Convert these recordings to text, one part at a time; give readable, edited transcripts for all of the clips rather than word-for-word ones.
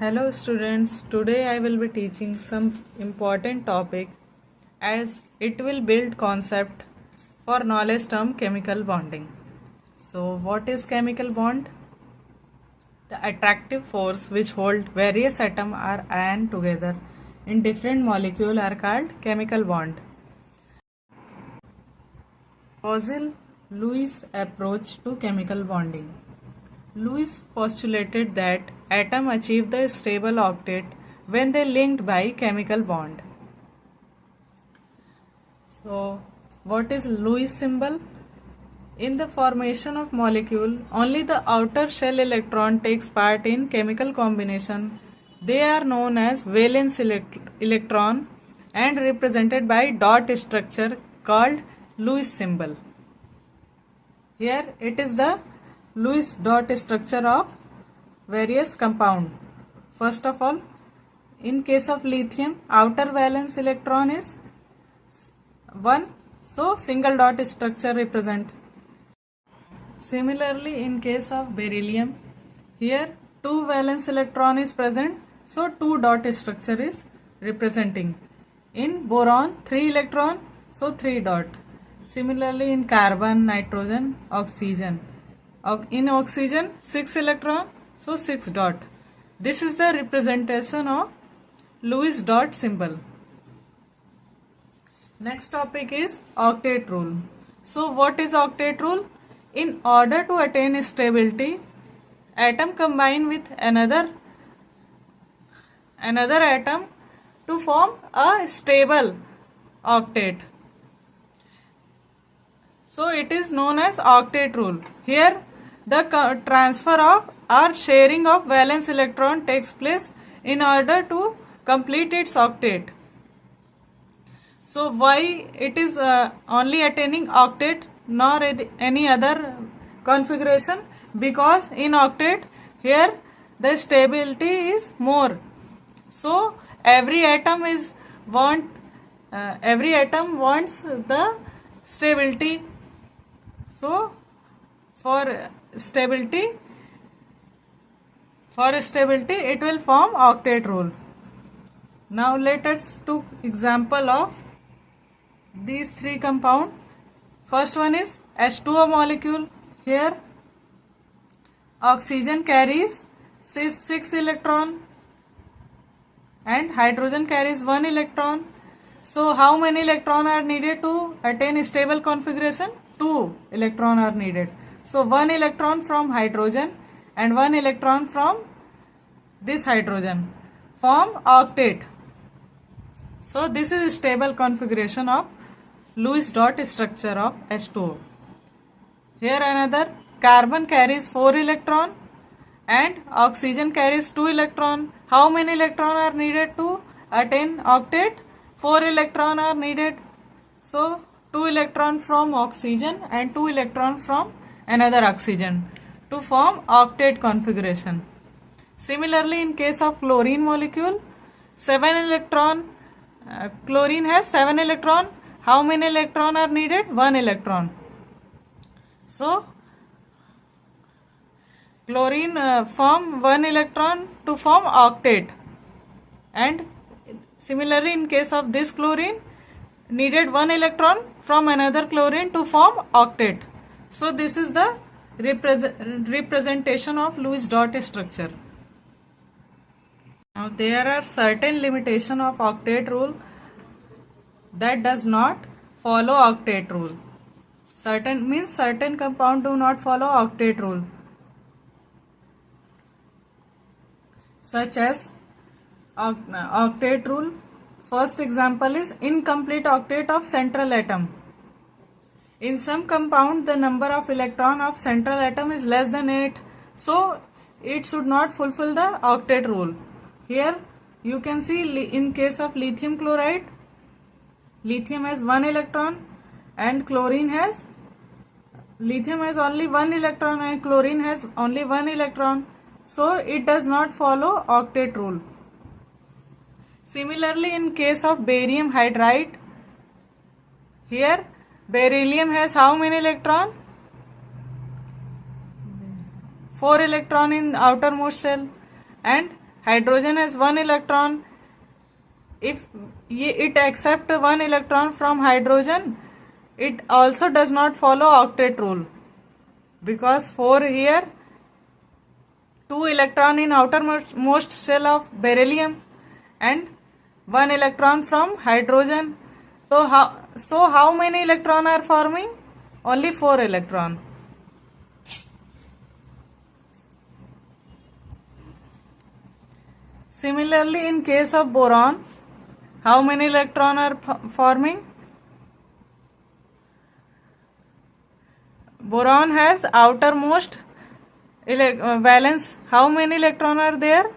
Hello students, today I will be teaching some important topic as it will build concept for knowledge term chemical bonding. So what is chemical bond? The attractive force which hold various atom or ion together in different molecule are called chemical bond. Poiseuille-Lewis approach to chemical bonding. Lewis postulated that atoms achieve the stable octet when they linked by chemical bond. So, what is Lewis symbol? In the formation of molecule, only the outer shell electron takes part in chemical combination. They are known as valence electron and represented by dot structure called Lewis symbol. Here it is the Lewis dot structure of various compound. First of all, in case of lithium, outer valence electron is 1, so single dot structure represent. Similarly, in case of beryllium, here 2 valence electron is present, so 2 dot structure is representing. In boron, 3 electron, so 3 dot. Similarly, in carbon, nitrogen, oxygen. In oxygen, 6 electron, so 6 dot. This is the representation of Lewis dot symbol. Next topic is octet rule. So what is octet rule? In order to attain stability, atom combine with another atom to form a stable octet. So it is known as octet rule. Here the transfer of or sharing of valence electron takes place in order to complete its octet. So why it is only attaining octet nor any other configuration? Because in octet here the stability is more. So every atom wants the stability. So for stability it will form octet rule. Now let us take example of these 3 compound. First one is H2O molecule. Here oxygen carries 6 electron and hydrogen carries 1 electron. So how many electron are needed to attain stable configuration? 2 electron are needed. So 1 electron from hydrogen and 1 electron from this hydrogen form octet. So this is stable configuration of Lewis dot structure of H2O. Here another carbon carries 4 electron and oxygen carries 2 electron. How many electron are needed to attain octet? 4 electron are needed. So 2 electron from oxygen and 2 electron from another oxygen to form octet configuration. Similarly, in case of chlorine molecule, 7 electron, chlorine has 7 electron. How many electron are needed? 1 electron. So chlorine form 1 electron to form octet, and similarly in case of this chlorine needed 1 electron from another chlorine to form octet. So this is the representation of Lewis dot structure. Now there are certain limitation of octet rule that does not follow octet rule. Certain compound do not follow octet rule, such as octet rule. First example is incomplete octet of central atom. In some compound the number of electron of central atom is less than 8, so it should not fulfill the octet rule. Here you can see in case of lithium chloride, lithium has 1 electron and lithium has only 1 electron and chlorine has only 1 electron, so it does not follow octet rule. Similarly, in case of barium hydride, here beryllium has how many electron? 4 electron in outermost shell and hydrogen has one electron. If it accepts one electron from hydrogen, it also does not follow octet rule, because 4 here, 2 electron in outermost shell of beryllium and 1 electron from hydrogen. So how many electron are forming? Only 4 electron. Similarly, in case of boron, how many electron are forming? Boron has outermost valence. How many electron are there?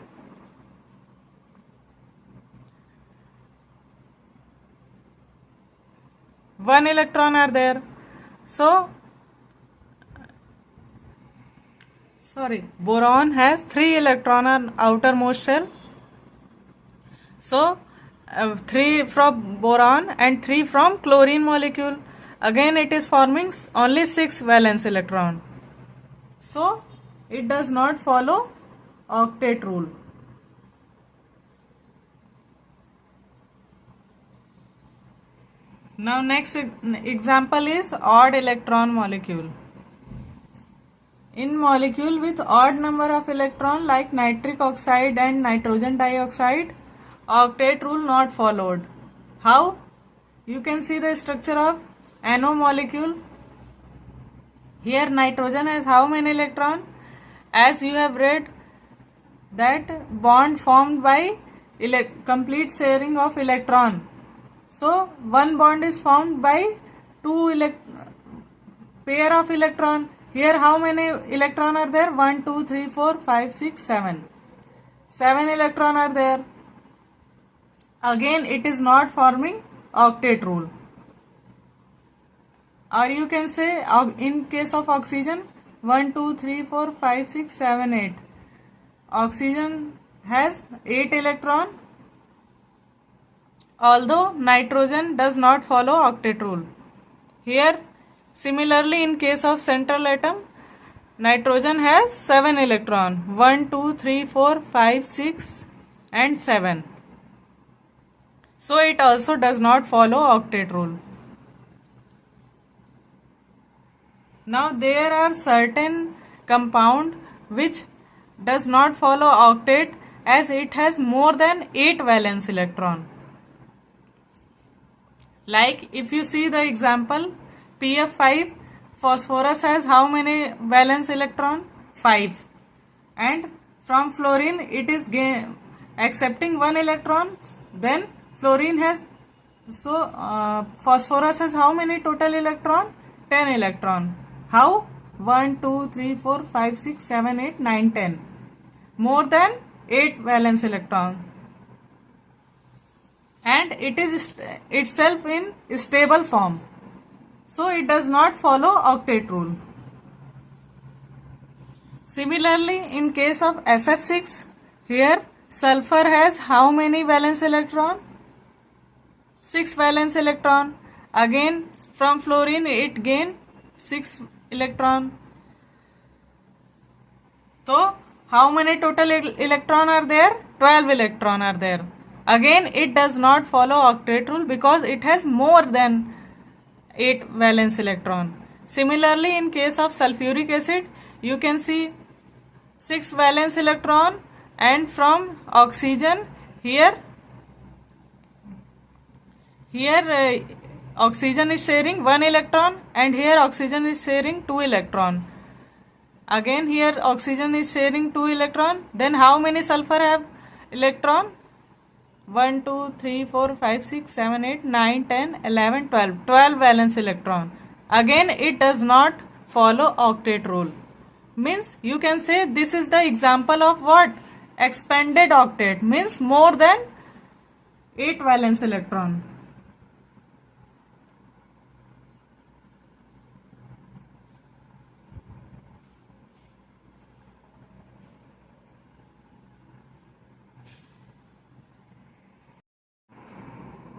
One electron are there. Boron has 3 electron on outermost shell. So 3 from boron and 3 from chlorine molecule. Again it is forming only 6 valence electron. So it does not follow octet rule. Now next example is odd electron molecule. In molecule with odd number of electron like nitric oxide and nitrogen dioxide, octet rule not followed. How? You can see the structure of NO molecule. Here nitrogen has how many electron? As you have read that bond formed by complete sharing of electron. So one bond is formed by 2 pair of electron. Here how many electron are there? 1, 2, 3, 4, 5, 6, 7. 7 electron are there. Again it is not forming octet rule. Or you can say in case of oxygen, 1, 2, 3, 4, 5, 6, 7, 8. Oxygen has 8 electron, although nitrogen does not follow octet rule. Here similarly in case of central atom, nitrogen has 7 electron, 1, 2, 3, 4, 5, 6 and 7. So it also does not follow octet rule. Now there are certain compound which does not follow octet as it has more than 8 valence electron. Like if you see the example PF5, phosphorus has how many valence electron? 5. And from fluorine it is accepting 1 electron. Then fluorine has, phosphorus has how many total electron? 10 electron. How? 1, 2, 3, 4, 5, 6, 7, 8, 9, 10. More than 8 valence electron. And it is itself in stable form. So it does not follow octet rule. Similarly, in case of SF6, here sulfur has how many valence electron? 6 valence electron. Again from fluorine it gain 6 electron. So how many total electron are there? 12 electron are there. Again it does not follow octet rule because it has more than 8 valence electron. Similarly in case of sulfuric acid, you can see 6 valence electron, and from oxygen here oxygen is sharing 1 electron and here oxygen is sharing 2 electron. Again here oxygen is sharing 2 electron. Then how many sulfur have electron? 1, 2, 3, 4, 5, 6, 7, 8, 9, 10, 11, 12. 12 valence electron. Again it does not follow octet rule. Means you can say this is the example of what? Expanded octet, means more than 8 valence electron.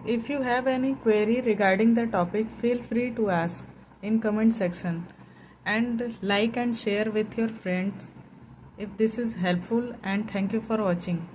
If you have any query regarding the topic, feel free to ask in comment section, and like and share with your friends. if this is helpful, and thank you for watching.